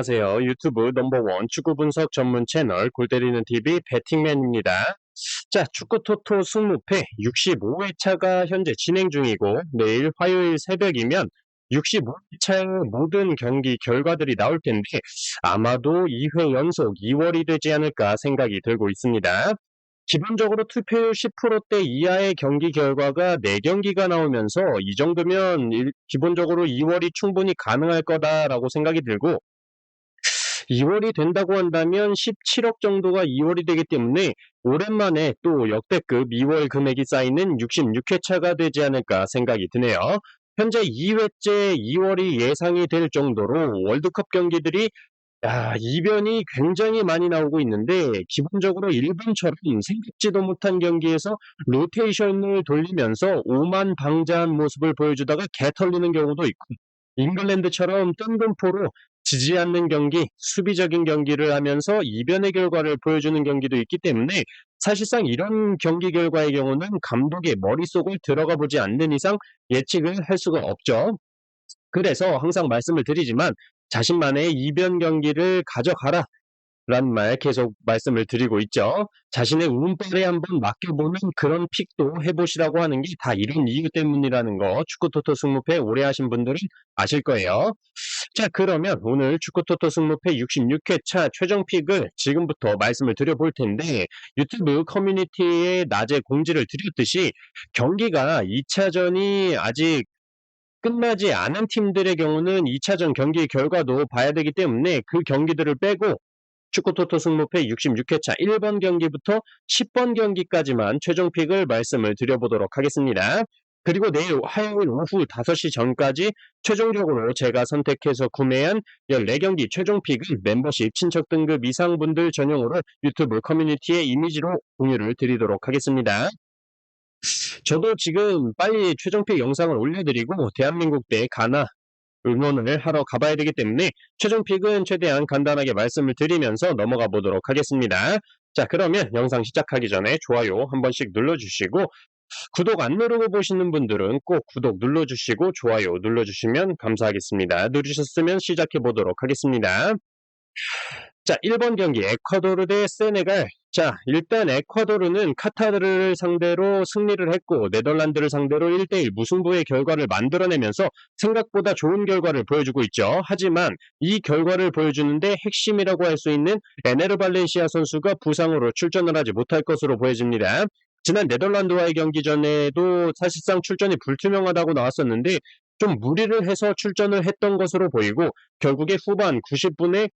안녕하세요. 유튜브 넘버원 축구 분석 전문 채널 골때리는 TV 배팅맨입니다. 자, 축구 토토 승무패 65회차가 현재 진행 중이고 내일 화요일 새벽이면 65회차의 모든 경기 결과들이 나올 텐데 아마도 2회 연속 2월이 되지 않을까 생각이 들고 있습니다. 기본적으로 투표율 10%대 이하의 경기 결과가 4경기가 나오면서 이 정도면 기본적으로 2월이 충분히 가능할 거다라고 생각이 들고 2월이 된다고 한다면 17억 정도가 2월이 되기 때문에 오랜만에 또 역대급 2월 금액이 쌓이는 66회차가 되지 않을까 생각이 드네요. 현재 2회째 2월이 예상이 될 정도로 월드컵 경기들이 이변이 굉장히 많이 나오고 있는데 기본적으로 일본처럼 생각지도 못한 경기에서 로테이션을 돌리면서 오만방자한 모습을 보여주다가 개 털리는 경우도 있고 잉글랜드처럼 뜬금포로 지지 않는 경기, 수비적인 경기를 하면서 이변의 결과를 보여주는 경기도 있기 때문에 사실상 이런 경기 결과의 경우는 감독의 머릿속을 들어가 보지 않는 이상 예측을 할 수가 없죠. 그래서 항상 말씀을 드리지만 자신만의 이변 경기를 가져가라 라는 말 계속 말씀을 드리고 있죠. 자신의 운빨에 한번 맡겨보는 그런 픽도 해보시라고 하는 게 다 이런 이유 때문이라는 거 축구토토 승무패 오래 하신 분들은 아실 거예요. 자, 그러면 오늘 축구토토 승무패 66회차 최종 픽을 지금부터 말씀을 드려볼 텐데 유튜브 커뮤니티에 낮에 공지를 드렸듯이 경기가 2차전이 아직 끝나지 않은 팀들의 경우는 2차전 경기 결과도 봐야 되기 때문에 그 경기들을 빼고 축구토토 승무패 66회차 1번 경기부터 10번 경기까지만 최종 픽을 말씀을 드려보도록 하겠습니다. 그리고 내일 화요일 오후 5시 전까지 최종적으로 제가 선택해서 구매한 14경기 최종 픽은 멤버십 친척 등급 이상 분들 전용으로 유튜브 커뮤니티에 이미지로 공유를 드리도록 하겠습니다. 저도 지금 빨리 최종픽 영상을 올려드리고 대한민국 대 가나 응원을 하러 가봐야 되기 때문에 최종픽은 최대한 간단하게 말씀을 드리면서 넘어가 보도록 하겠습니다. 자, 그러면 영상 시작하기 전에 좋아요 한 번씩 눌러주시고 구독 안 누르고 보시는 분들은 꼭 구독 눌러주시고 좋아요 눌러주시면 감사하겠습니다. 누르셨으면 시작해 보도록 하겠습니다. 자, 1번 경기 에콰도르 대 세네갈. 자, 일단 에콰도르는 카타르를 상대로 승리를 했고 네덜란드를 상대로 1대1 무승부의 결과를 만들어내면서 생각보다 좋은 결과를 보여주고 있죠. 하지만 이 결과를 보여주는데 핵심이라고 할 수 있는 에네르 발렌시아 선수가 부상으로 출전을 하지 못할 것으로 보여집니다. 지난 네덜란드와의 경기 전에도 사실상 출전이 불투명하다고 나왔었는데 좀 무리를 해서 출전을 했던 것으로 보이고 결국에 후반 90분에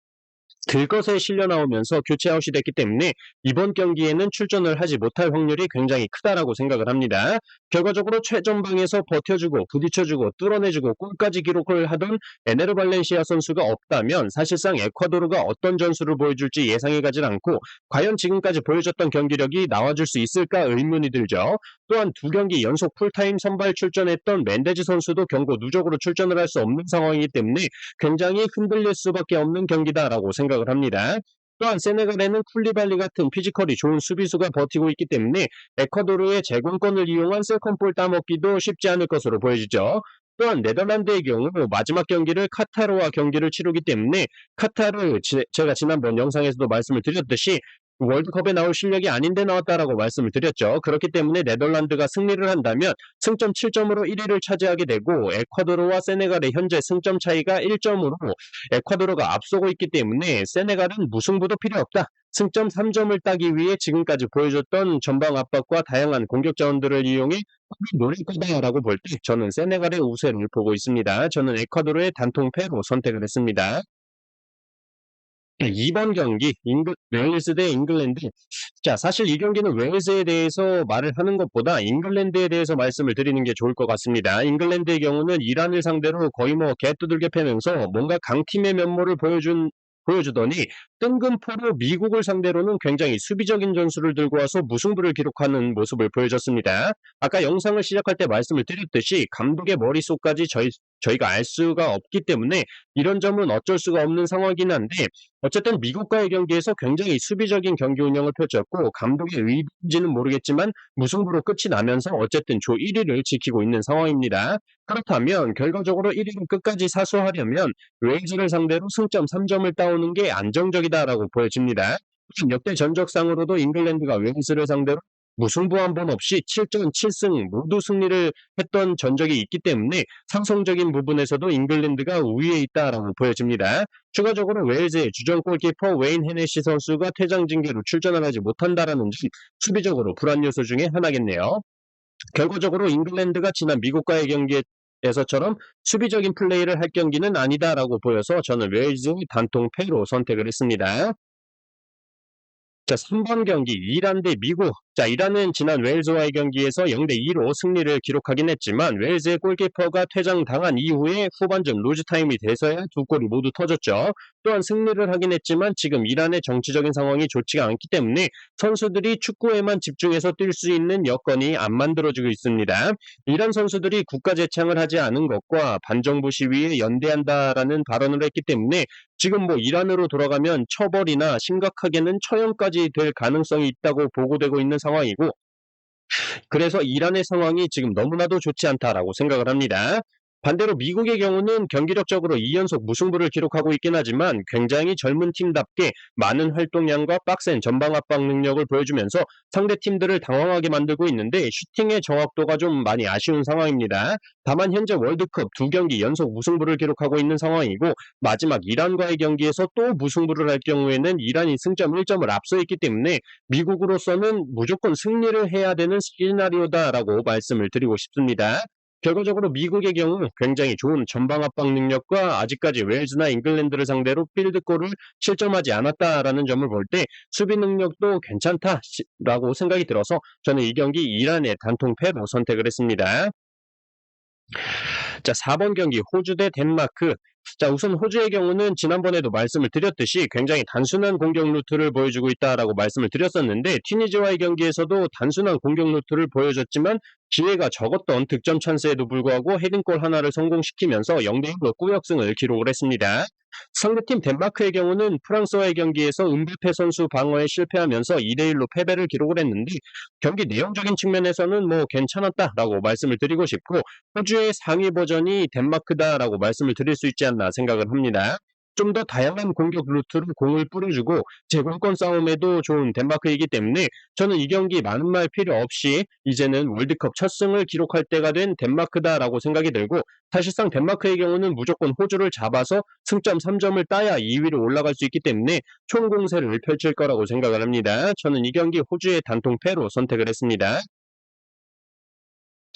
들것에 실려 나오면서 교체 아웃이 됐기 때문에 이번 경기에는 출전을 하지 못할 확률이 굉장히 크다라고 생각을 합니다. 결과적으로 최전방에서 버텨주고 부딪혀주고 뚫어내주고 골까지 기록을 하던 에네르 발렌시아 선수가 없다면 사실상 에콰도르가 어떤 전술을 보여줄지 예상이 가질 않고 과연 지금까지 보여줬던 경기력이 나와줄 수 있을까 의문이 들죠. 또한 2경기 연속 풀타임 선발 출전했던 멘데즈 선수도 경고 누적으로 출전을 할 수 없는 상황이기 때문에 굉장히 흔들릴 수밖에 없는 경기다라고 생각을 합니다. 또한 세네갈에는 쿨리발리 같은 피지컬이 좋은 수비수가 버티고 있기 때문에 에콰도르의 제공권을 이용한 세컨볼 따먹기도 쉽지 않을 것으로 보여지죠. 또한 네덜란드의 경우 마지막 경기를 카타르와 경기를 치르기 때문에 카타르 제가 지난번 영상에서도 말씀을 드렸듯이 월드컵에 나올 실력이 아닌데 나왔다라고 말씀을 드렸죠. 그렇기 때문에 네덜란드가 승리를 한다면 승점 7점으로 1위를 차지하게 되고 에콰도르와 세네갈의 현재 승점 차이가 1점으로 에콰도르가 앞서고 있기 때문에 세네갈은 무승부도 필요 없다. 승점 3점을 따기 위해 지금까지 보여줬던 전방 압박과 다양한 공격 자원들을 이용해 노릴 거다라고 볼 때 저는 세네갈의 우세를 보고 있습니다. 저는 에콰도르의 단통패로 선택을 했습니다. 2번 경기 웨일스 대 잉글랜드. 자, 사실 이 경기는 웨일스에 대해서 말을 하는 것보다 잉글랜드에 대해서 말씀을 드리는 게 좋을 것 같습니다. 잉글랜드의 경우는 이란을 상대로 거의 개두들겨 패면서 뭔가 강팀의 면모를 보여주더니 뜬금포로 미국을 상대로는 굉장히 수비적인 전술을 들고 와서 무승부를 기록하는 모습을 보여줬습니다. 아까 영상을 시작할 때 말씀을 드렸듯이 감독의 머릿속까지 저희가 알 수가 없기 때문에 이런 점은 어쩔 수가 없는 상황이긴 한데 어쨌든 미국과의 경기에서 굉장히 수비적인 경기 운영을 펼쳤고 감독의 의도인지는 모르겠지만 무승부로 끝이 나면서 어쨌든 조 1위를 지키고 있는 상황입니다. 그렇다면 결과적으로 1위를 끝까지 사수하려면 웨일즈를 상대로 승점 3점을 따오는 게 안정적이다라고 보여집니다. 역대 전적상으로도 잉글랜드가 웨일즈를 상대로 무승부 한 번 없이 7전 7승 모두 승리를 했던 전적이 있기 때문에 상성적인 부분에서도 잉글랜드가 우위에 있다라고 보여집니다. 추가적으로 웨일즈의 주전 골키퍼 웨인 헤네시 선수가 퇴장 징계로 출전을 하지 못한다라는 점 수비적으로 불안 요소 중에 하나겠네요. 결과적으로 잉글랜드가 지난 미국과의 경기에서처럼 수비적인 플레이를 할 경기는 아니다라고 보여서 저는 웨일즈의 단통 패로 선택을 했습니다. 자, 3번 경기 이란 대 미국. 자, 이란은 지난 웨일즈와의 경기에서 0대2로 승리를 기록하긴 했지만 웨일즈의 골키퍼가 퇴장당한 이후에 후반전 로즈타임이 돼서야 두 골이 모두 터졌죠. 또한 승리를 하긴 했지만 지금 이란의 정치적인 상황이 좋지가 않기 때문에 선수들이 축구에만 집중해서 뛸 수 있는 여건이 안 만들어지고 있습니다. 이란 선수들이 국가 재창을 하지 않은 것과 반정부 시위에 연대한다라는 발언을 했기 때문에 지금 뭐 이란으로 돌아가면 처벌이나 심각하게는 처형까지 될 가능성이 있다고 보고되고 있는 상황이고 그래서 이란의 상황이 지금 너무나도 좋지 않다라고 생각을 합니다. 반대로 미국의 경우는 경기력적으로 2연속 무승부를 기록하고 있긴 하지만 굉장히 젊은 팀답게 많은 활동량과 빡센 전방 압박 능력을 보여주면서 상대 팀들을 당황하게 만들고 있는데 슈팅의 정확도가 좀 많이 아쉬운 상황입니다. 다만 현재 월드컵 2경기 연속 무승부를 기록하고 있는 상황이고 마지막 이란과의 경기에서 또 무승부를 할 경우에는 이란이 승점 1점을 앞서 있기 때문에 미국으로서는 무조건 승리를 해야 되는 시나리오다라고 말씀을 드리고 싶습니다. 결과적으로 미국의 경우 굉장히 좋은 전방 압박 능력과 아직까지 웨일즈나 잉글랜드를 상대로 필드골을 실점하지 않았다라는 점을 볼 때 수비 능력도 괜찮다라고 생각이 들어서 저는 이 경기 이란의 단통 패로 선택을 했습니다. 자, 4번 경기 호주 대 덴마크. 자, 우선 호주의 경우는 지난번에도 말씀을 드렸듯이 굉장히 단순한 공격 루트를 보여주고 있다라고 말씀을 드렸었는데 튀니지와의 경기에서도 단순한 공격 루트를 보여줬지만 기회가 적었던 득점 찬스에도 불구하고 헤딩골 하나를 성공시키면서 0대1로 꾸역승을 기록을 했습니다. 상대팀 덴마크의 경우는 프랑스와의 경기에서 은바페 선수 방어에 실패하면서 2대1로 패배를 기록을 했는데 경기 내용적인 측면에서는 뭐 괜찮았다라고 말씀을 드리고 싶고 호주의 상위 버전이 덴마크다라고 말씀을 드릴 수 있지 않나 생각을 합니다. 좀 더 다양한 공격 루트로 공을 뿌려주고 제공권 싸움에도 좋은 덴마크이기 때문에 저는 이 경기 많은 말 필요 없이 이제는 월드컵 첫 승을 기록할 때가 된 덴마크다라고 생각이 들고 사실상 덴마크의 경우는 무조건 호주를 잡아서 승점 3점을 따야 2위로 올라갈 수 있기 때문에 총공세를 펼칠 거라고 생각을 합니다. 저는 이 경기 호주의 단통 패로 선택을 했습니다.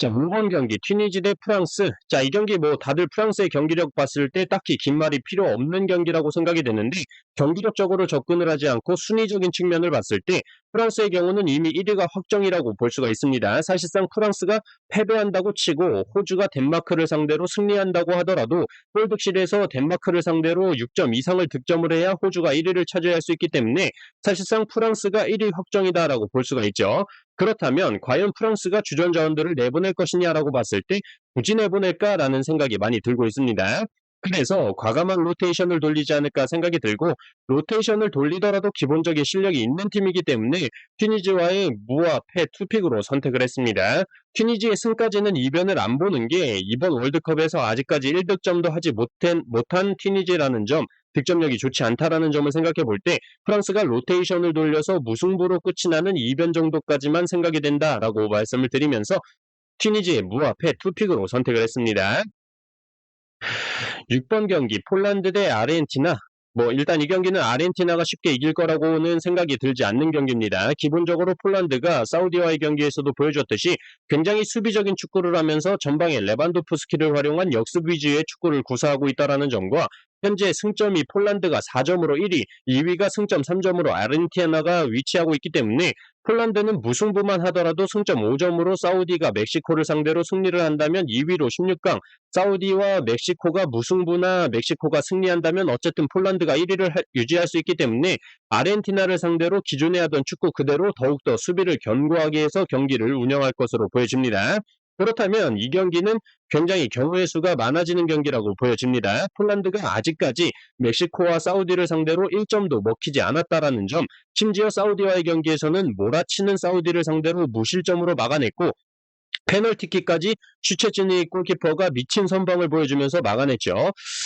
자, 5번 경기 튀니지 대 프랑스. 자, 이 경기 뭐 다들 프랑스의 경기력 봤을 때 딱히 긴 말이 필요 없는 경기라고 생각이 되는데 경기력적으로 접근을 하지 않고 순위적인 측면을 봤을 때 프랑스의 경우는 이미 1위가 확정이라고 볼 수가 있습니다. 사실상 프랑스가 패배한다고 치고 호주가 덴마크를 상대로 승리한다고 하더라도 골득실에서 덴마크를 상대로 6점 이상을 득점을 해야 호주가 1위를 차지할 수 있기 때문에 사실상 프랑스가 1위 확정이다라고 볼 수가 있죠. 그렇다면 과연 프랑스가 주전 자원들을 내보낼 것이냐라고 봤을 때 굳이 내보낼까라는 생각이 많이 들고 있습니다. 그래서 과감한 로테이션을 돌리지 않을까 생각이 들고 로테이션을 돌리더라도 기본적인 실력이 있는 팀이기 때문에 튀니지와의 무와 패 투픽으로 선택을 했습니다. 튀니지의 승까지는 이변을 안 보는 게 이번 월드컵에서 아직까지 1득점도 하지 못한 튀니지라는 점 득점력이 좋지 않다라는 점을 생각해 볼 때 프랑스가 로테이션을 돌려서 무승부로 끝이 나는 이변 정도까지만 생각이 된다라고 말씀을 드리면서 튀니지의 무와 패 투픽으로 선택을 했습니다. 6번 경기 폴란드 대 아르헨티나. 뭐 일단 이 경기는 아르헨티나가 쉽게 이길 거라고는 생각이 들지 않는 경기입니다. 기본적으로 폴란드가 사우디와의 경기에서도 보여줬듯이 굉장히 수비적인 축구를 하면서 전방에 레반도프스키를 활용한 역습 위주의 축구를 구사하고 있다는 점과 현재 승점이 폴란드가 4점으로 1위, 2위가 승점 3점으로 아르헨티나가 위치하고 있기 때문에 폴란드는 무승부만 하더라도 승점 5점으로 사우디가 멕시코를 상대로 승리를 한다면 2위로 16강, 사우디와 멕시코가 무승부나 멕시코가 승리한다면 어쨌든 폴란드가 1위를 유지할 수 있기 때문에 아르헨티나를 상대로 기존에 하던 축구 그대로 더욱더 수비를 견고하게 해서 경기를 운영할 것으로 보여집니다. 그렇다면 이 경기는 굉장히 경우의 수가 많아지는 경기라고 보여집니다. 폴란드가 아직까지 멕시코와 사우디를 상대로 1점도 먹히지 않았다라는 점, 심지어 사우디와의 경기에서는 몰아치는 사우디를 상대로 무실점으로 막아냈고 페널티킥까지 슈체즈니 골키퍼가 미친 선방을 보여주면서 막아냈죠.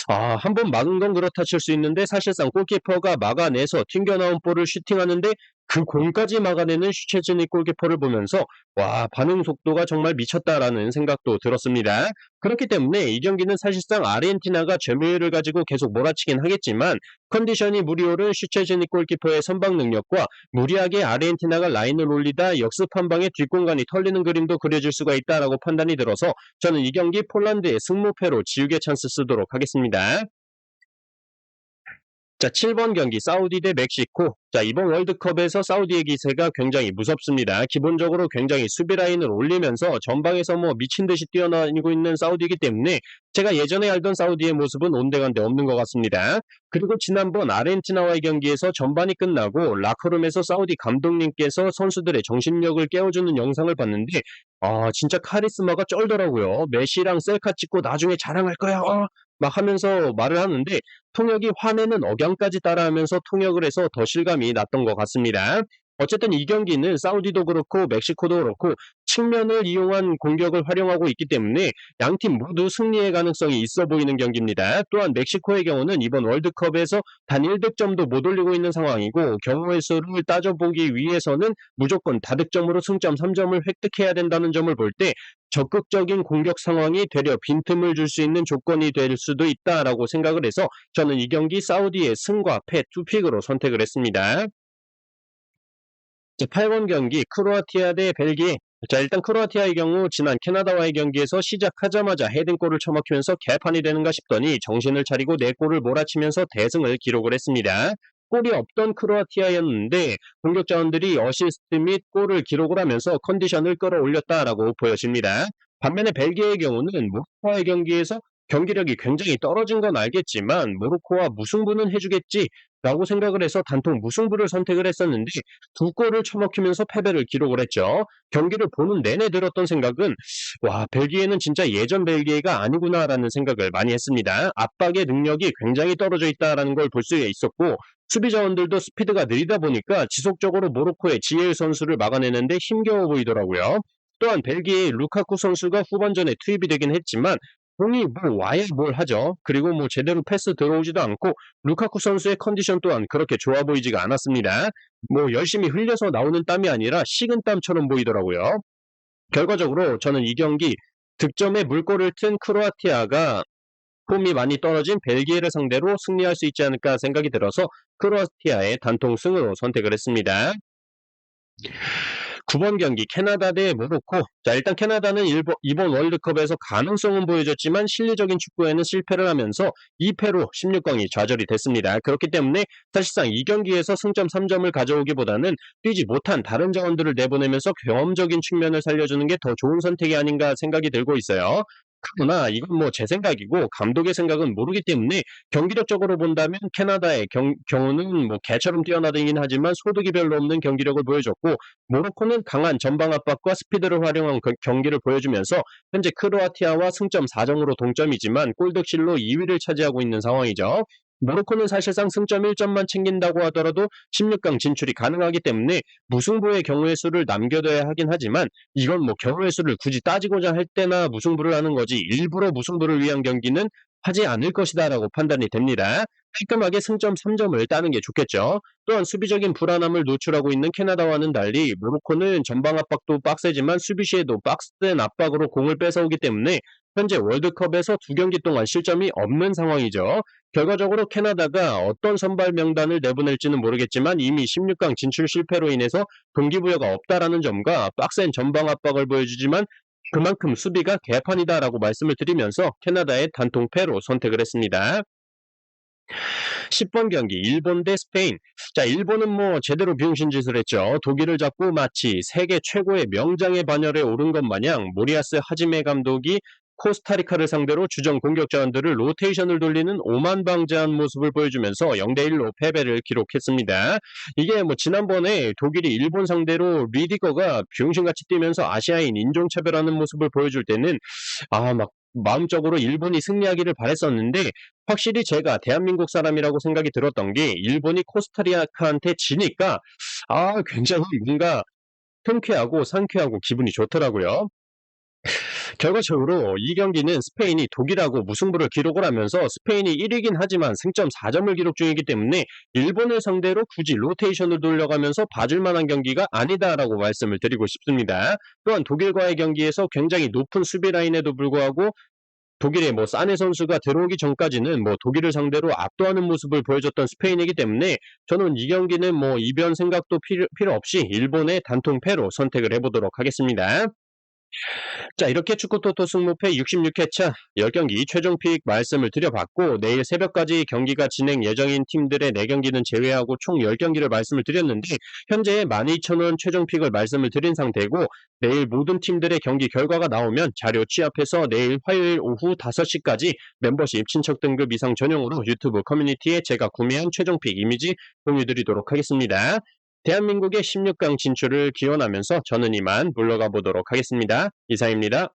한 번 막은 건 그렇다 칠 수 있는데 사실상 골키퍼가 막아내서 튕겨나온 볼을 슈팅하는데 그 공까지 막아내는 슈체즈니 골키퍼를 보면서 와, 반응 속도가 정말 미쳤다라는 생각도 들었습니다. 그렇기 때문에 이 경기는 사실상 아르헨티나가 점유율을 가지고 계속 몰아치긴 하겠지만 컨디션이 무리오른 슈체즈니 골키퍼의 선방 능력과 무리하게 아르헨티나가 라인을 올리다 역습 한 방에 뒷공간이 털리는 그림도 그려질 수가 있다라고 판단이 들어서 저는 이 경기 폴란드의 승무패로 지우개 찬스 쓰도록 하겠습니다. 자, 7번 경기 사우디 대 멕시코. 자, 이번 월드컵에서 사우디의 기세가 굉장히 무섭습니다. 기본적으로 굉장히 수비 라인을 올리면서 전방에서 뭐 미친 듯이 뛰어다니고 있는 사우디이기 때문에 제가 예전에 알던 사우디의 모습은 온데간데 없는 것 같습니다. 그리고 지난번 아르헨티나와의 경기에서 전반이 끝나고 라커룸에서 사우디 감독님께서 선수들의 정신력을 깨워주는 영상을 봤는데 진짜 카리스마가 쩔더라고요. 메시랑 셀카 찍고 나중에 자랑할 거야. 막 하면서 말을 하는데 통역이 화내는 억양까지 따라하면서 통역을 해서 더 실감이 났던 것 같습니다. 어쨌든 이 경기는 사우디도 그렇고 멕시코도 그렇고 측면을 이용한 공격을 활용하고 있기 때문에 양팀 모두 승리의 가능성이 있어 보이는 경기입니다. 또한 멕시코의 경우는 이번 월드컵에서 단 1득점도 못 올리고 있는 상황이고 경우의 수를 따져보기 위해서는 무조건 다득점으로 승점 3점을 획득해야 된다는 점을 볼 때 적극적인 공격 상황이 되려 빈틈을 줄 수 있는 조건이 될 수도 있다라고 생각을 해서 저는 이 경기 사우디의 승과 패 투픽으로 선택을 했습니다. 8번 경기 크로아티아 대 벨기에. 자, 일단 크로아티아의 경우 지난 캐나다와의 경기에서 시작하자마자 헤딩골을 처먹히면서 개판이 되는가 싶더니 정신을 차리고 4골을 몰아치면서 대승을 기록을 했습니다. 골이 없던 크로아티아였는데 공격 자원들이 어시스트 및 골을 기록을 하면서 컨디션을 끌어올렸다라고 보여집니다. 반면에 벨기에의 경우는 모로코와의 경기에서 경기력이 굉장히 떨어진 건 알겠지만 모로코와 무승부는 해주겠지 라고 생각을 해서 단통 무승부를 선택을 했었는데 2골을 처먹히면서 패배를 기록을 했죠. 경기를 보는 내내 들었던 생각은 와, 벨기에는 진짜 예전 벨기에가 아니구나라는 생각을 많이 했습니다. 압박의 능력이 굉장히 떨어져 있다라는 걸 볼 수 있었고 수비 자원들도 스피드가 느리다 보니까 지속적으로 모로코의 지엘 선수를 막아내는데 힘겨워 보이더라고요. 또한 벨기에의 루카쿠 선수가 후반전에 투입이 되긴 했지만 공이 뭐 와야 뭘 하죠. 그리고 뭐 제대로 패스 들어오지도 않고 루카쿠 선수의 컨디션 또한 그렇게 좋아 보이지가 않았습니다. 뭐 열심히 흘려서 나오는 땀이 아니라 식은 땀처럼 보이더라고요. 결과적으로 저는 이 경기 득점에 물꼬를 튼 크로아티아가 폼이 많이 떨어진 벨기에를 상대로 승리할 수 있지 않을까 생각이 들어서 크로아티아의 단통 승으로 선택을 했습니다. 9번 경기 캐나다 대 모로코. 자, 일단 캐나다는 이번 월드컵에서 가능성은 보여줬지만 실리적인 축구에는 실패를 하면서 2패로 16강이 좌절이 됐습니다. 그렇기 때문에 사실상 이 경기에서 승점 3점을 가져오기보다는 뛰지 못한 다른 자원들을 내보내면서 경험적인 측면을 살려주는 게 더 좋은 선택이 아닌가 생각이 들고 있어요. 그러나 이건 뭐 제 생각이고 감독의 생각은 모르기 때문에 경기력적으로 본다면 캐나다의 경우는 뭐 개처럼 뛰어나다긴 하지만 소득이 별로 없는 경기력을 보여줬고 모로코는 강한 전방 압박과 스피드를 활용한 경기를 보여주면서 현재 크로아티아와 승점 4점으로 동점이지만 골득실로 2위를 차지하고 있는 상황이죠. 모로코는 사실상 승점 1점만 챙긴다고 하더라도 16강 진출이 가능하기 때문에 무승부의 경우의 수를 남겨둬야 하긴 하지만 이건 뭐 경우의 수를 굳이 따지고자 할 때나 무승부를 하는 거지 일부러 무승부를 위한 경기는 하지 않을 것이다라고 판단이 됩니다. 깔끔하게 승점 3점을 따는 게 좋겠죠. 또한 수비적인 불안함을 노출하고 있는 캐나다와는 달리 모로코는 전방 압박도 빡세지만 수비 시에도 박스된 압박으로 공을 뺏어오기 때문에 현재 월드컵에서 2경기 동안 실점이 없는 상황이죠. 결과적으로 캐나다가 어떤 선발 명단을 내보낼지는 모르겠지만 이미 16강 진출 실패로 인해서 동기부여가 없다라는 점과 빡센 전방 압박을 보여주지만 그만큼 수비가 개판이다라고 말씀을 드리면서 캐나다의 단통패로 선택을 했습니다. 10번 경기 일본 대 스페인. 자, 일본은 뭐 제대로 비용신 짓을 했죠. 독일을 잡고 마치 세계 최고의 명장의 반열에 오른 것 마냥 모리아스 하지메 감독이 코스타리카를 상대로 주전 공격 자원들을 로테이션을 돌리는 오만방자한 모습을 보여주면서 0대1로 패배를 기록했습니다. 이게 뭐 지난번에 독일이 일본 상대로 리디거가 병신같이 뛰면서 아시아인 인종차별하는 모습을 보여줄 때는 막 마음적으로 일본이 승리하기를 바랬었는데, 확실히 제가 대한민국 사람이라고 생각이 들었던 게 일본이 코스타리카한테 지니까 굉장히 뭔가 통쾌하고 상쾌하고 기분이 좋더라고요. 결과적으로 이 경기는 스페인이 독일하고 무승부를 기록을 하면서 스페인이 1위긴 하지만 승점 4점을 기록 중이기 때문에 일본을 상대로 굳이 로테이션을 돌려가면서 봐줄 만한 경기가 아니다라고 말씀을 드리고 싶습니다. 또한 독일과의 경기에서 굉장히 높은 수비 라인에도 불구하고 독일의 사네 선수가 들어오기 전까지는 독일을 상대로 압도하는 모습을 보여줬던 스페인이기 때문에 저는 이 경기는 이변 생각도 필요 없이 일본의 단통 패로 선택을 해보도록 하겠습니다. 자, 이렇게 축구토토 승무패 66회차 10경기 최종픽 말씀을 드려봤고, 내일 새벽까지 경기가 진행 예정인 팀들의 4경기는 제외하고 총 10경기를 말씀을 드렸는데, 현재 12,000원 최종픽을 말씀을 드린 상태고, 내일 모든 팀들의 경기 결과가 나오면 자료 취합해서 내일 화요일 오후 5시까지 멤버십 친척 등급 이상 전용으로 유튜브 커뮤니티에 제가 구매한 최종픽 이미지 공유드리도록 하겠습니다. 대한민국의 16강 진출을 기원하면서 저는 이만 물러가 보도록 하겠습니다. 이상입니다.